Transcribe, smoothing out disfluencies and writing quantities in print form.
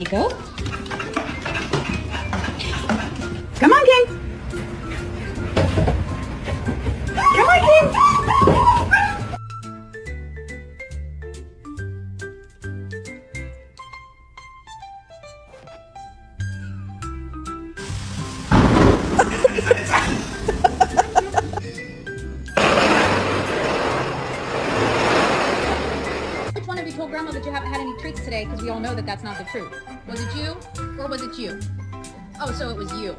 to go. Come on, King. Come on, King. Which one of you told Grandma that you haven't had any treats today? Because we all know that that's not the truth. Was it you or was it you? Oh, so it was you.